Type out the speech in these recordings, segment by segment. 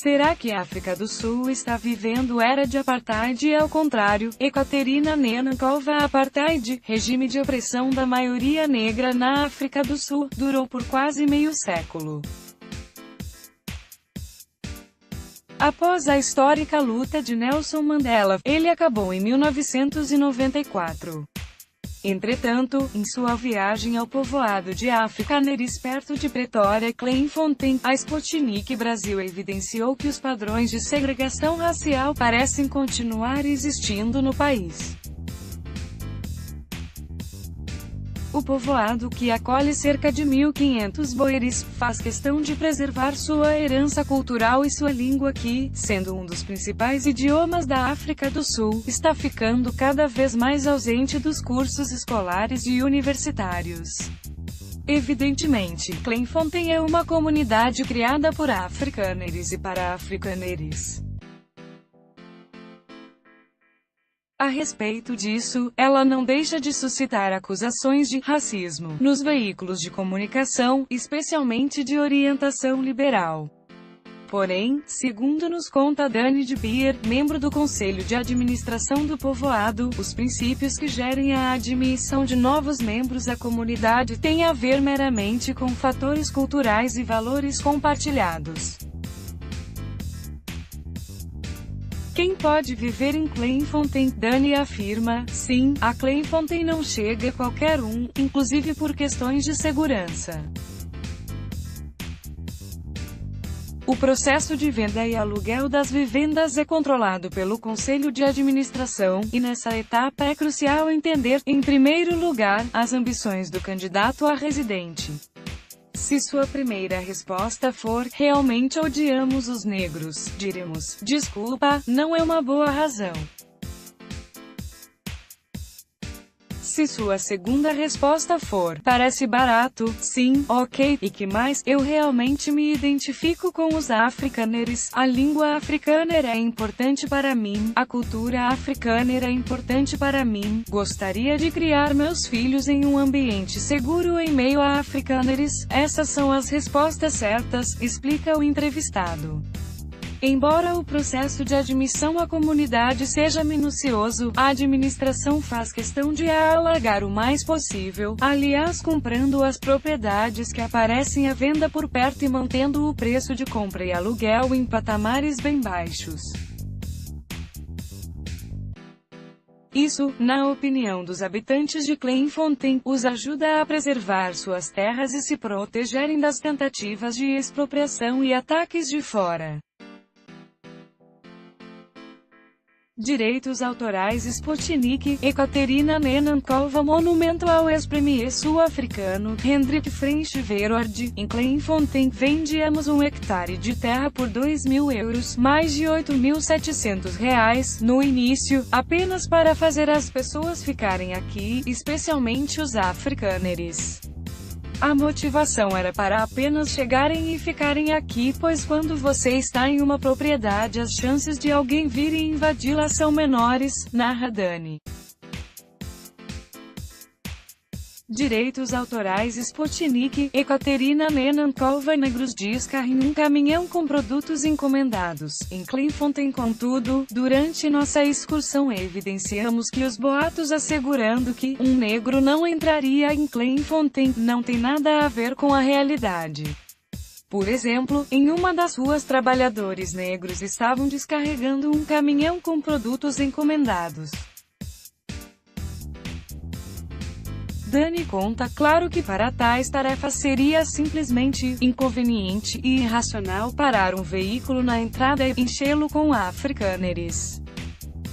Será que a África do Sul está vivendo era de apartheid e ao contrário? Ekaterina Nenankova. Apartheid, regime de opressão da maioria negra na África do Sul, durou por quase meio século. Após a histórica luta de Nelson Mandela, ele acabou em 1994. Entretanto, em sua viagem ao povoado de Afrikaneris perto de Pretória, Clairefontaine, a Sputnik Brasil evidenciou que os padrões de segregação racial parecem continuar existindo no país. O povoado, que acolhe cerca de 1.500 boeres, faz questão de preservar sua herança cultural e sua língua que, sendo um dos principais idiomas da África do Sul, está ficando cada vez mais ausente dos cursos escolares e universitários. Evidentemente, Clairefontaine é uma comunidade criada por Afrikaners e para Afrikaners. A respeito disso, ela não deixa de suscitar acusações de racismo nos veículos de comunicação, especialmente de orientação liberal. Porém, segundo nos conta Dani de Beer, membro do Conselho de Administração do povoado, os princípios que gerem a admissão de novos membros à comunidade têm a ver meramente com fatores culturais e valores compartilhados. Quem pode viver em Clairefontaine? Dani afirma, sim, a Clairefontaine não chega a qualquer um, inclusive por questões de segurança. O processo de venda e aluguel das vivendas é controlado pelo Conselho de Administração, e nessa etapa é crucial entender, em primeiro lugar, as ambições do candidato a residente. Se sua primeira resposta for, realmente odiamos os negros, diremos, desculpa, não é uma boa razão. Se sua segunda resposta for, parece barato, sim, ok, e que mais, eu realmente me identifico com os afrikaners, a língua afrikaner é importante para mim, a cultura afrikaner é importante para mim, gostaria de criar meus filhos em um ambiente seguro em meio a afrikaners, essas são as respostas certas, explica o entrevistado. Embora o processo de admissão à comunidade seja minucioso, a administração faz questão de a alargar o mais possível, aliás comprando as propriedades que aparecem à venda por perto e mantendo o preço de compra e aluguel em patamares bem baixos. Isso, na opinião dos habitantes de Clairefontaine, os ajuda a preservar suas terras e se protegerem das tentativas de expropriação e ataques de fora. Direitos autorais. Sputnik, Ekaterina Nenankova. Monumento ao ex-premier sul-africano, Hendrik French Verwoerd, em Clairefontaine. Vendíamos 1 hectare de terra por €2.000, mais de R$ 8.700, no início, apenas para fazer as pessoas ficarem aqui, especialmente os afrikaners. A motivação era para apenas chegarem e ficarem aqui, pois quando você está em uma propriedade as chances de alguém vir e invadi-la são menores, narra Dani. Direitos autorais. Sputnik, Ekaterina Nenankova. Negros descarrem um caminhão com produtos encomendados, em Clairefontaine. Contudo, durante nossa excursão evidenciamos que os boatos assegurando que um negro não entraria em Clairefontaine não tem nada a ver com a realidade. Por exemplo, em uma das ruas trabalhadores negros estavam descarregando um caminhão com produtos encomendados. Dani conta, claro que para tais tarefas seria simplesmente inconveniente e irracional parar um veículo na entrada e enchê-lo com afrikaners.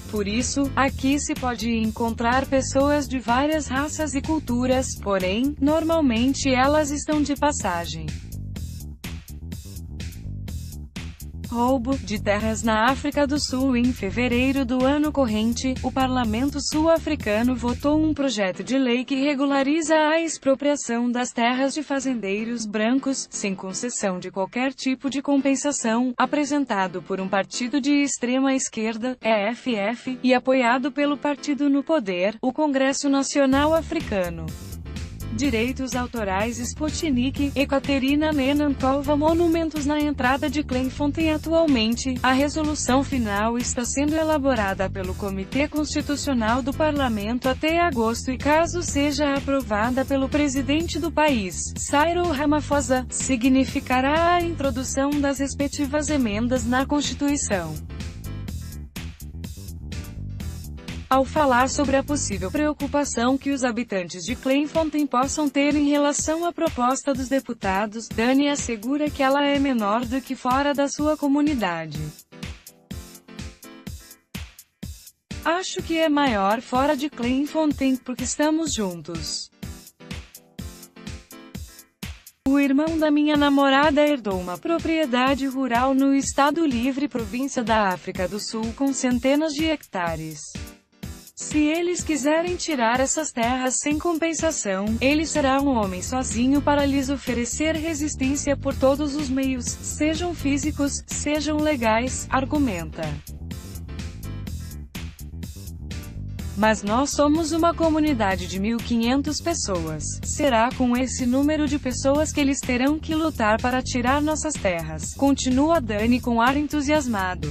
Por isso, aqui se pode encontrar pessoas de várias raças e culturas, porém, normalmente elas estão de passagem. Roubo de terras na África do Sul. Em fevereiro do ano corrente, o Parlamento sul-africano votou um projeto de lei que regulariza a expropriação das terras de fazendeiros brancos, sem concessão de qualquer tipo de compensação, apresentado por um partido de extrema esquerda, EFF, e apoiado pelo partido no poder, o Congresso Nacional Africano. Direitos autorais Sputnik, Ekaterina Nenankova. Monumentos na entrada de Kleinfontein. Atualmente, a resolução final está sendo elaborada pelo Comitê Constitucional do Parlamento até agosto e, caso seja aprovada pelo presidente do país, Cyril Ramaphosa, significará a introdução das respectivas emendas na Constituição. Ao falar sobre a possível preocupação que os habitantes de Kleinfontein possam ter em relação à proposta dos deputados, Dani assegura que ela é menor do que fora da sua comunidade. Acho que é maior fora de Kleinfontein, porque estamos juntos. O irmão da minha namorada herdou uma propriedade rural no Estado Livre Província da África do Sul com centenas de hectares. Se eles quiserem tirar essas terras sem compensação, ele será um homem sozinho para lhes oferecer resistência por todos os meios, sejam físicos, sejam legais, argumenta. Mas nós somos uma comunidade de 1.500 pessoas. Será com esse número de pessoas que eles terão que lutar para tirar nossas terras? Continua Dani com ar entusiasmado.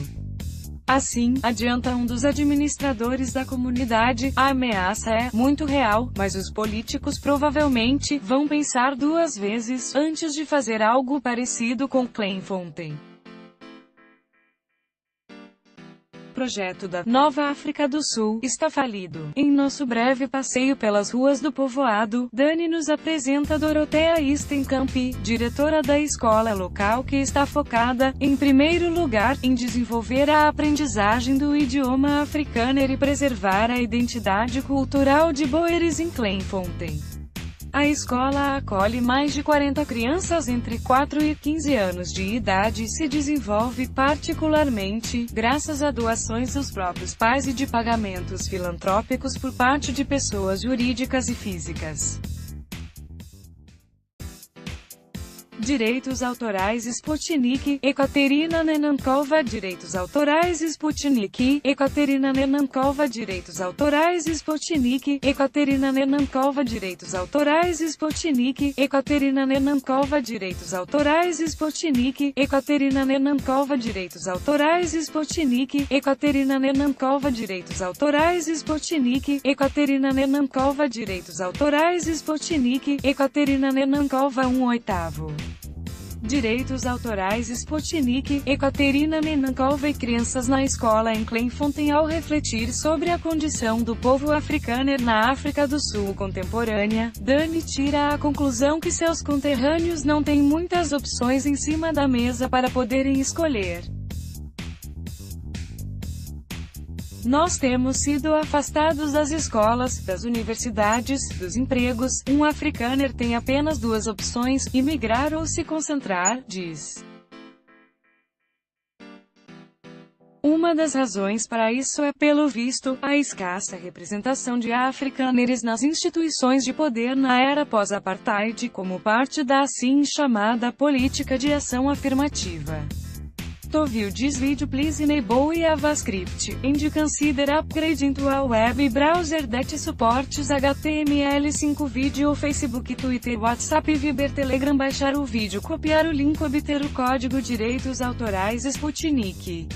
Assim, adianta um dos administradores da comunidade, a ameaça é muito real, mas os políticos provavelmente vão pensar duas vezes antes de fazer algo parecido com Kleinfontein. O projeto da Nova África do Sul está falido. Em nosso breve passeio pelas ruas do povoado, Dani nos apresenta Dorothea Stenkamp, diretora da escola local que está focada, em primeiro lugar, em desenvolver a aprendizagem do idioma africâner e preservar a identidade cultural de Boeres em Kleinfontein. A escola acolhe mais de 40 crianças entre 4 e 15 anos de idade e se desenvolve particularmente, graças a doações dos próprios pais e de pagamentos filantrópicos por parte de pessoas jurídicas e físicas. Direitos autorais Sputnik, Ekaterina Nenankova. Direitos autorais Sputnik, Ekaterina Nenankova. Direitos autorais Sputnik, Ekaterina Nenankova. Direitos autorais Sputnik, Ekaterina Nenankova. Direitos autorais Sputnik, Ekaterina Nenankova. Direitos autorais Sputnik, Ekaterina Nenankova. Direitos autorais Sputnik, Ekaterina Nenankova. Direitos autorais Sputnik, Ekaterina Nenankova. 1/8. Direitos autorais Sputnik, Ekaterina Nenankova e crianças na escola em Kleinfontein. Ao refletir sobre a condição do povo africâner na África do Sul contemporânea, Dani tira a conclusão que seus conterrâneos não têm muitas opções em cima da mesa para poderem escolher. Nós temos sido afastados das escolas, das universidades, dos empregos. Um africâner tem apenas duas opções: imigrar ou se concentrar, diz. Uma das razões para isso é, pelo visto, a escassa representação de africâneres nas instituições de poder na era pós-apartheid, como parte da assim chamada política de ação afirmativa. To view this video please enable JavaScript, and consider upgrading to a web browser that supports HTML5 vídeo. Facebook, Twitter, WhatsApp, Viber, Telegram. Baixar o vídeo, copiar o link, obter o código. Direitos autorais Sputnik.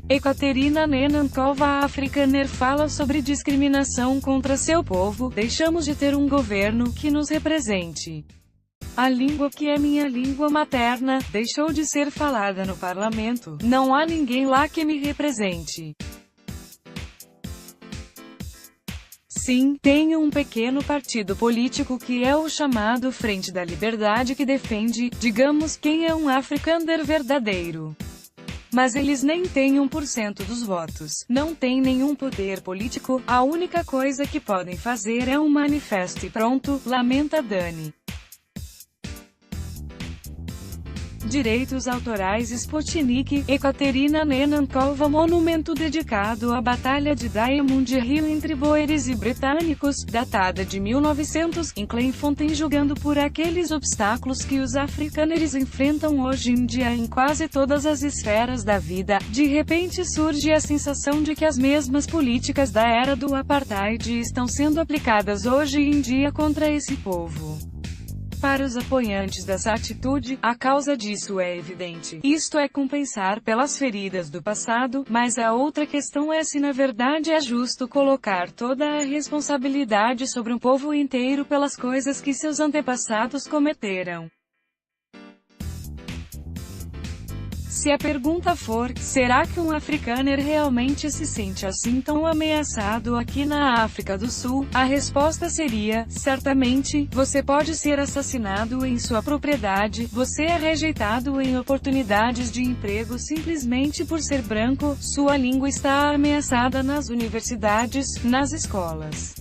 Ekaterina Nenankova. A africâner fala sobre discriminação contra seu povo. Deixamos de ter um governo que nos represente. A língua que é minha língua materna deixou de ser falada no parlamento. Não há ninguém lá que me represente. Sim, tenho um pequeno partido político que é o chamado Frente da Liberdade que defende, digamos, quem é um africâner verdadeiro. Mas eles nem têm 1% dos votos, não têm nenhum poder político, a única coisa que podem fazer é um manifesto e pronto, lamenta Dani. Direitos autorais Sputnik, Ekaterina Nenankova. Monumento dedicado à Batalha de Diamond Hill entre boeres e britânicos, datada de 1900, em Clairefontaine. Julgando por aqueles obstáculos que os africaners enfrentam hoje em dia em quase todas as esferas da vida, de repente surge a sensação de que as mesmas políticas da era do apartheid estão sendo aplicadas hoje em dia contra esse povo. Para os apoiantes dessa atitude, a causa disso é evidente. Isto é compensar pelas feridas do passado, mas a outra questão é se na verdade é justo colocar toda a responsabilidade sobre um povo inteiro pelas coisas que seus antepassados cometeram. Se a pergunta for, será que um africaner realmente se sente assim tão ameaçado aqui na África do Sul? A resposta seria, certamente. Você pode ser assassinado em sua propriedade, você é rejeitado em oportunidades de emprego simplesmente por ser branco, sua língua está ameaçada nas universidades, nas escolas.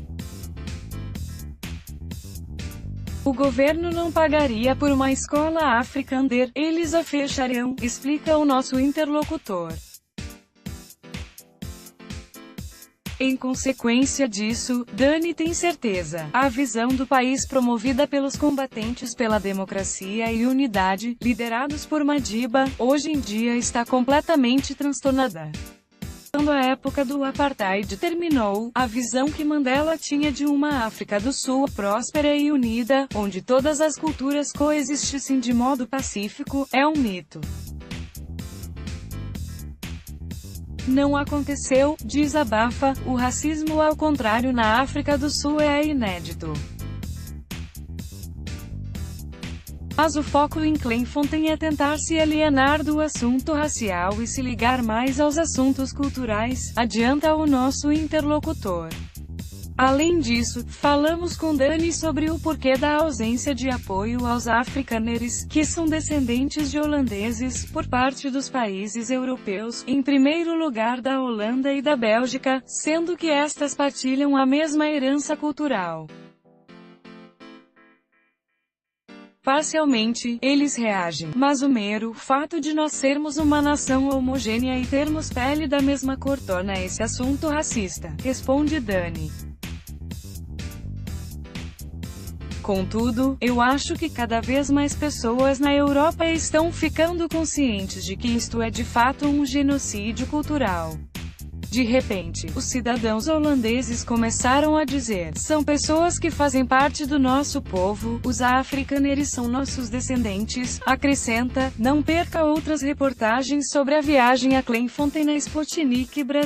O governo não pagaria por uma escola africaner, eles a fechariam, explica o nosso interlocutor. Em consequência disso, Dani tem certeza, a visão do país promovida pelos combatentes pela democracia e unidade, liderados por Madiba, hoje em dia está completamente transtornada. Quando a época do apartheid terminou, a visão que Mandela tinha de uma África do Sul próspera e unida, onde todas as culturas coexistissem de modo pacífico, é um mito. Não aconteceu, desabafa, o racismo ao contrário na África do Sul é inédito. Mas o foco em Clairefontaine é tentar se alienar do assunto racial e se ligar mais aos assuntos culturais, adianta o nosso interlocutor. Além disso, falamos com Dani sobre o porquê da ausência de apoio aos africaners, que são descendentes de holandeses, por parte dos países europeus, em primeiro lugar da Holanda e da Bélgica, sendo que estas partilham a mesma herança cultural. Parcialmente, eles reagem, mas o mero fato de nós sermos uma nação homogênea e termos pele da mesma cor torna esse assunto racista, responde Dani. Contudo, eu acho que cada vez mais pessoas na Europa estão ficando conscientes de que isto é de fato um genocídio cultural. De repente, os cidadãos holandeses começaram a dizer: são pessoas que fazem parte do nosso povo, os africaners são nossos descendentes. Acrescenta: não perca outras reportagens sobre a viagem a Clairefontaine na Sputnik Brasil.